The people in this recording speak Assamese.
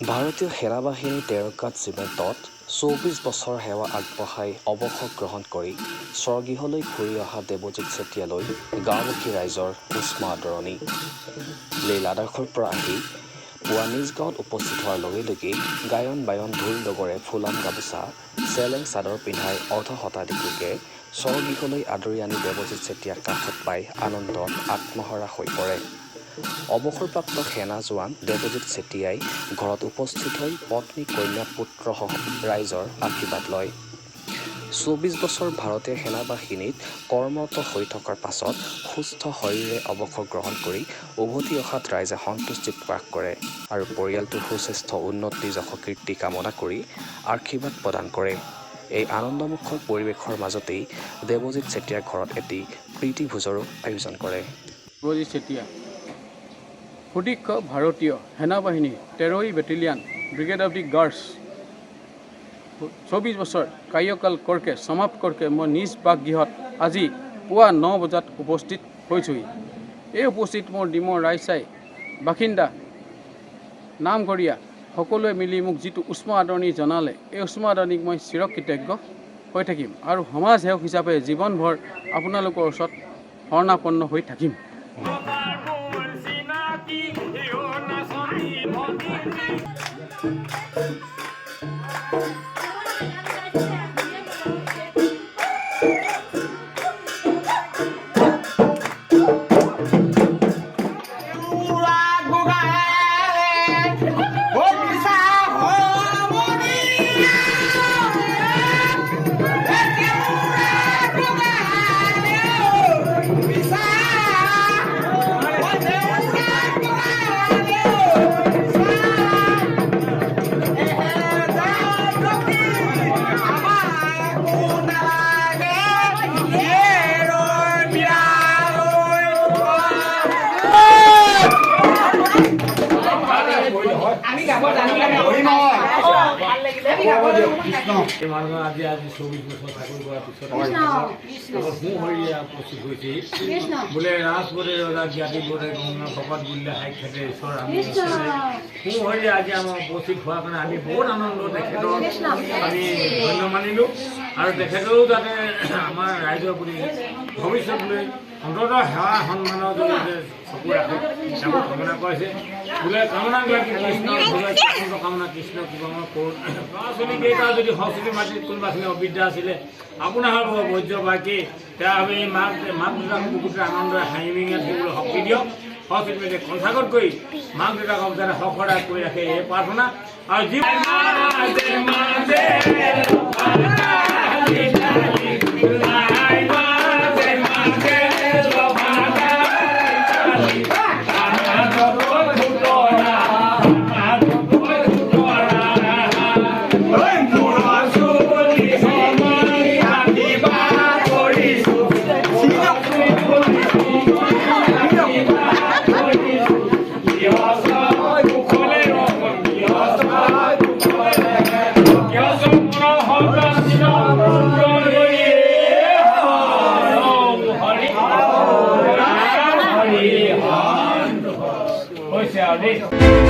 ভাৰতীয় সেনাবাহিনী তেৰকাত চিমেণ্টত ২৪ বছৰ সেৱা আগবঢ়াই অৱসৰ গ্ৰহণ কৰি স্বৰ্গীয়লৈ ঘূৰি অহা দেৱজিৎ চেতিয়ালৈ গাঁওবাসী ৰাইজৰ উষ্ম আদৰণি। লেহ লাডাখৰ পৰা আহি পুৱা নিজ গাঁৱত উপস্থিত হোৱাৰ লগে লগে গায়ন বায়ন ঢোল ডগৰে ফুলাম গামোচা চেলেং চাদৰ পিন্ধাই অৰ্ধ শতাধিকলোকে স্বৰ্গীয়লৈ আদৰি আনি দেৱজিৎ চেতিয়াক কাষত পাই আনন্দত আত্মহাৰা হৈ পৰে। অৱসৰপ্ৰাপ্ত সেনা জোৱান দেৱজিৎ চেতিয়াই ঘৰত উপস্থিত হৈ পত্নী কন্যা পুত্ৰসহ ৰাইজৰ আশীৰ্বাদ লয়। ২৪ বছৰ ভাৰতীয় সেনাবাহিনীত কৰ্মৰত হৈ থকাৰ পাছত সুস্থ শৰীৰে অৱসৰ গ্ৰহণ কৰি উভতি অহাত ৰাইজে সন্তুষ্টি প্ৰকাশ কৰে আৰু পৰিয়ালটোৰ সুস্বাস্থ্য উন্নতি যশকীৰ্তি কামনা কৰি আশীৰ্বাদ প্ৰদান কৰে। এই আনন্দমুখৰ পৰিৱেশৰ মাজতেই দেৱজিৎ চেতিয়াৰ ঘৰত এটি প্ৰীতিভোজৰো আয়োজন কৰে। দেৱজিৎ চেতিয়া সুদীক্ষ ভাৰতীয় সেনাবাহিনী ১৩ battalion brigade of the guards ২৪ বছৰ কাৰ্যকাল কৰকে সমাপ্ত কৰকে মই নিজ বাসগৃহত আজি পুৱা ৯ বজাত উপস্থিত হৈছোঁহি। এই উপস্থিত মোৰ ডিমৰ ৰাইচাই বাসিন্দা নামঘৰীয়া সকলোৱে মিলি মোক যিটো উষ্ম আদৰণি জনালে, এই উষ্ম আদৰণিক মই চিৰকৃতজ্ঞ হৈ থাকিম আৰু সমাজ সেৱক হিচাপে জীৱনভৰ আপোনালোকৰ ওচৰত শৰণাপন্ন হৈ থাকিম। আজি ২৪ বছৰ চাকৰি কৰাৰ পিছত উপস্থিত হৈছেহি বোলে ৰাজবোধে ৰজা জ্ঞাতিবোধে গংগা ভকত বুলিলে সাক্ষাতে ঈশ্বৰ আমি সোঁহৰি আজি আমাৰ উপস্থিত হোৱাৰ কাৰণে আমি বহুত আনন্দ তেখেতৰ আমি ধন্য মানিলোঁ আৰু তেখেতৰো যাতে আমাৰ ৰাইজৰ প্ৰতি ভৱিষ্যতলৈ অন্ততঃ সেৱা সন্মানৰ জৰিয়তে চকু ৰাখে তাকো কামনা কৰিছে বোলে কামনাবিলাক কৃষ্ণ কামনা কৃষ্ণ কিবা কৰোঁ। ল'ৰা ছোৱালীকেইটা যদি সৰস্বতী মাটিত কোনোবাখিনি অবিদ্যা আছিলে আপোনাৰ বৈজ্য বাকী তেওঁ আমি মাক দেউতাক বহুত আনন্দৰে হাঁহি মিঙে থাকিবলৈ শক্তি দিয়ক। সৰস্বতী মাটিয়ে কণ্ঠাকত কৰি মাক দেউতাকক যাতে সফলতা কৰি ৰাখে এই প্ৰাৰ্থনা আৰু যি হৈছে আৰু দেই।